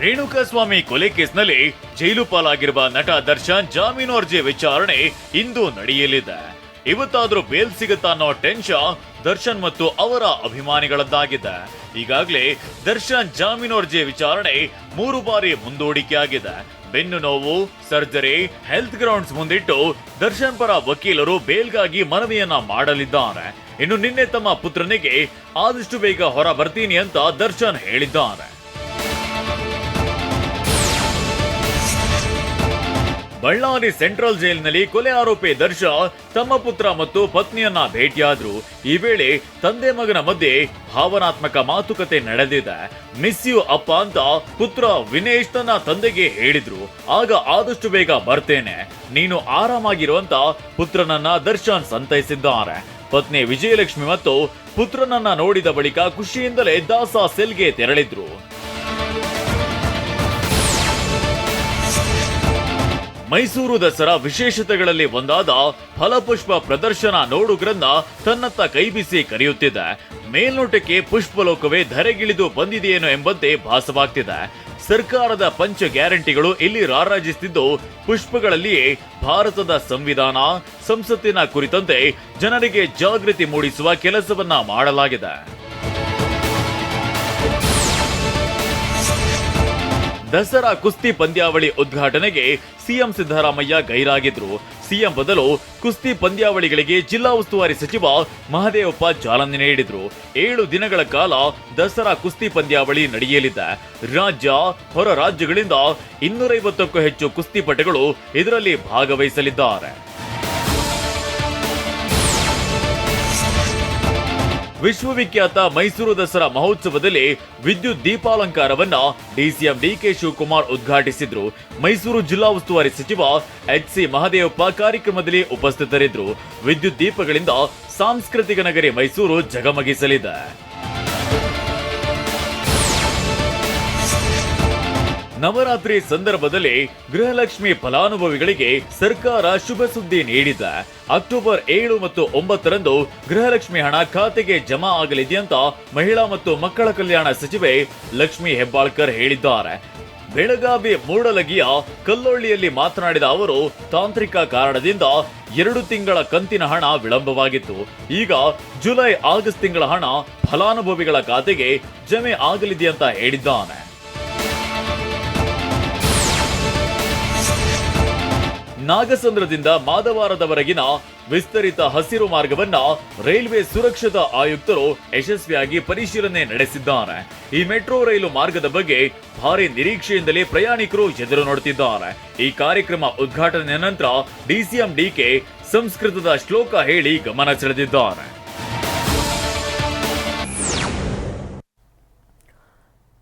ರೇಣುಕಾಸ್ವಾಮಿ ಕೊಲೆ ಕೇಸ್ನಲ್ಲಿ ಜೈಲು ಪಾಲಾಗಿರುವ ನಟ ದರ್ಶನ್ ಜಾಮೀನು ಅರ್ಜಿ ವಿಚಾರಣೆ ಇಂದು ನಡೆಯಲಿದೆ. ಇವತ್ತಾದ್ರೂ ಬೇಲ್ ಸಿಗುತ್ತಾ ಅನ್ನೋ ಟೆನ್ಷನ್ ದರ್ಶನ್ ಮತ್ತು ಅವರ ಅಭಿಮಾನಿಗಳದ್ದಾಗಿದೆ. ಈಗಾಗಲೇ ದರ್ಶನ್ ಜಾಮೀನು ಅರ್ಜಿ ವಿಚಾರಣೆ 3 ಬಾರಿ ಮುಂದೂಡಿಕೆ ಆಗಿದೆ. ಬೆನ್ನು ನೋವು, ಸರ್ಜರಿ, ಹೆಲ್ತ್ ಗ್ರೌಂಡ್ಸ್ ಮುಂದಿಟ್ಟು ದರ್ಶನ್ ಪರ ವಕೀಲರು ಬೇಲ್ಗಾಗಿ ಮನವಿಯನ್ನ ಮಾಡಲಿದ್ದಾರೆ. ಇನ್ನು ನಿನ್ನೆ ತಮ್ಮ ಪುತ್ರನಿಗೆ ಆದಷ್ಟು ಬೇಗ ಹೊರ ಬರ್ತೀನಿ ಅಂತ ದರ್ಶನ್ ಹೇಳಿದ್ದಾರೆ. ಬಳ್ಳಾರಿ ಸೆಂಟ್ರಲ್ ಜೈಲಿನಲ್ಲಿ ಕೊಲೆ ಆರೋಪಿ ದರ್ಶನ್ ತಮ್ಮ ಪುತ್ರ ಮತ್ತು ಪತ್ನಿಯನ್ನ ಭೇಟಿಯಾದ್ರು. ಈ ವೇಳೆ ತಂದೆ ಮಗನ ಮಧ್ಯೆ ಭಾವನಾತ್ಮಕ ಮಾತುಕತೆ ನಡೆದಿದೆ. ಮಿಸ್ ಯು ಅಪ್ಪ ಅಂತ ಪುತ್ರ ವಿನೇಶ್ ತನ್ನ ತಂದೆಗೆ ಹೇಳಿದ್ರು. ಆಗ ಆದಷ್ಟು ಬೇಗ ಬರ್ತೇನೆ, ನೀನು ಆರಾಮಾಗಿರುವಂತ ಪುತ್ರನನ್ನ ದರ್ಶನ್ ಸಂತೈಸಿದ್ದಾರೆ. ಪತ್ನಿ ವಿಜಯಲಕ್ಷ್ಮಿ ಮತ್ತು ಪುತ್ರನನ್ನ ನೋಡಿದ ಬಳಿಕ ಖುಷಿಯಿಂದಲೇ ದಾಸ ಸೆಲ್ಗೆ ತೆರಳಿದ್ರು. ಮೈಸೂರು ದಸರಾ ವಿಶೇಷತೆಗಳಲ್ಲಿ ಒಂದಾದ ಫಲಪುಷ್ಪ ಪ್ರದರ್ಶನ ನೋಡುಗರನ್ನ ತನ್ನತ್ತ ಕೈಬೀಸಿ ಕರೆಯುತ್ತಿದೆ. ಮೇಲ್ನೋಟಕ್ಕೆ ಪುಷ್ಪಲೋಕವೇ ಧರೆಗಿಳಿದು ಬಂದಿದೆಯೇನೋ ಎಂಬಂತೆ ಭಾಸವಾಗ್ತಿದೆ. ಸರ್ಕಾರದ ಪಂಚ ಗ್ಯಾರಂಟಿಗಳು ಇಲ್ಲಿ ರಾರಾಜಿಸುತ್ತಿದ್ದು, ಪುಷ್ಪಗಳಲ್ಲಿಯೇ ಭಾರತದ ಸಂವಿಧಾನ, ಸಂಸತ್ತಿನ ಕುರಿತಂತೆ ಜನರಿಗೆ ಜಾಗೃತಿ ಮೂಡಿಸುವ ಕೆಲಸವನ್ನ ಮಾಡಲಾಗಿದೆ. ದಸರಾ ಕುಸ್ತಿ ಪಂದ್ಯಾವಳಿ ಉದ್ಘಾಟನೆಗೆ ಸಿಎಂ ಸಿದ್ದರಾಮಯ್ಯ ಗೈರಾಗಿದ್ರು. ಸಿಎಂ ಬದಲು ಕುಸ್ತಿ ಪಂದ್ಯಾವಳಿಗಳಿಗೆ ಜಿಲ್ಲಾ ಉಸ್ತುವಾರಿ ಸಚಿವ ಮಹದೇವಪ್ಪ ಚಾಲನೆ ನೀಡಿದ್ರು. 7 ದಿನಗಳ ಕಾಲ ದಸರಾ ಕುಸ್ತಿ ಪಂದ್ಯಾವಳಿ ನಡೆಯಲಿದೆ. ರಾಜ್ಯ, ಹೊರ ರಾಜ್ಯಗಳಿಂದ 250ಕ್ಕೂ ಹೆಚ್ಚು ಕುಸ್ತಿಪಟುಗಳು ಇದರಲ್ಲಿ ಭಾಗವಹಿಸಲಿದ್ದಾರೆ. ವಿಶ್ವವಿಖ್ಯಾತ ಮೈಸೂರು ದಸರಾ ಮಹೋತ್ಸವದಲ್ಲಿ ವಿದ್ಯುತ್ ದೀಪಾಲಂಕಾರವನ್ನ ಡಿಸಿಎಂ ಡಿಕೆ ಶಿವಕುಮಾರ್ ಉದ್ಘಾಟಿಸಿದ್ರು. ಮೈಸೂರು ಜಿಲ್ಲಾ ಉಸ್ತುವಾರಿ ಸಚಿವ ಎಚ್.ಸಿ. ಮಹದೇವಪ್ಪ ಕಾರ್ಯಕ್ರಮದಲ್ಲಿ ಉಪಸ್ಥಿತರಿದ್ದರು. ವಿದ್ಯುತ್ ದೀಪಗಳಿಂದ ಸಾಂಸ್ಕೃತಿಕ ನಗರಿ ಮೈಸೂರು ಜಗಮಗಿಸಲಿದೆ. ನವರಾತ್ರಿ ಸಂದರ್ಭದಲ್ಲಿ ಗೃಹಲಕ್ಷ್ಮಿ ಫಲಾನುಭವಿಗಳಿಗೆ ಸರ್ಕಾರ ಶುಭ ಸುದ್ದಿ ನೀಡಿದೆ. ಅಕ್ಟೋಬರ್ 7 ಮತ್ತು 9ರಂದು ಗೃಹಲಕ್ಷ್ಮಿ ಹಣ ಖಾತೆಗೆ ಜಮಾ ಆಗಲಿದೆ ಅಂತ ಮಹಿಳಾ ಮತ್ತು ಮಕ್ಕಳ ಕಲ್ಯಾಣ ಸಚಿವೆ ಲಕ್ಷ್ಮಿ ಹೆಬ್ಬಾಳ್ಕರ್ ಹೇಳಿದ್ದಾರೆ. ಬೆಳಗಾವಿ ಮೂಡಲಗಿಯ ಕಲ್ಲೊಳ್ಳಿಯಲ್ಲಿ ಮಾತನಾಡಿದ ಅವರು, ತಾಂತ್ರಿಕ ಕಾರಣದಿಂದ 2 ತಿಂಗಳ ಕಂತಿನ ಹಣ ವಿಳಂಬವಾಗಿತ್ತು. ಈಗ ಜುಲೈ, ಆಗಸ್ಟ್ ತಿಂಗಳ ಹಣ ಫಲಾನುಭವಿಗಳ ಖಾತೆಗೆ ಜಮೆ ಆಗಲಿದೆ ಅಂತ ಹೇಳಿದ್ದಾನೆ. ನಾಗಸಂದ್ರದಿಂದ ಮಾದವಾರದವರೆಗಿನ ವಿಸ್ತರಿತ ಹಸಿರು ಮಾರ್ಗವನ್ನ ರೈಲ್ವೆ ಸುರಕ್ಷತಾ ಆಯುಕ್ತರು ಯಶಸ್ವಿಯಾಗಿ ಪರಿಶೀಲನೆ ನಡೆಸಿದ್ದಾರೆ. ಈ ಮೆಟ್ರೋ ರೈಲು ಮಾರ್ಗದ ಬಗ್ಗೆ ಭಾರಿ ನಿರೀಕ್ಷೆಯಿಂದಲೇ ಪ್ರಯಾಣಿಕರು ಎದುರು ನೋಡುತ್ತಿದ್ದಾರೆ. ಈ ಕಾರ್ಯಕ್ರಮ ಉದ್ಘಾಟನೆ ನಂತರ ಡಿಸಿಎಂ ಡಿಕೆ ಸಂಸ್ಕೃತದ ಶ್ಲೋಕ ಹೇಳಿ ಗಮನ ಸೆಳೆದಿದ್ದಾರೆ.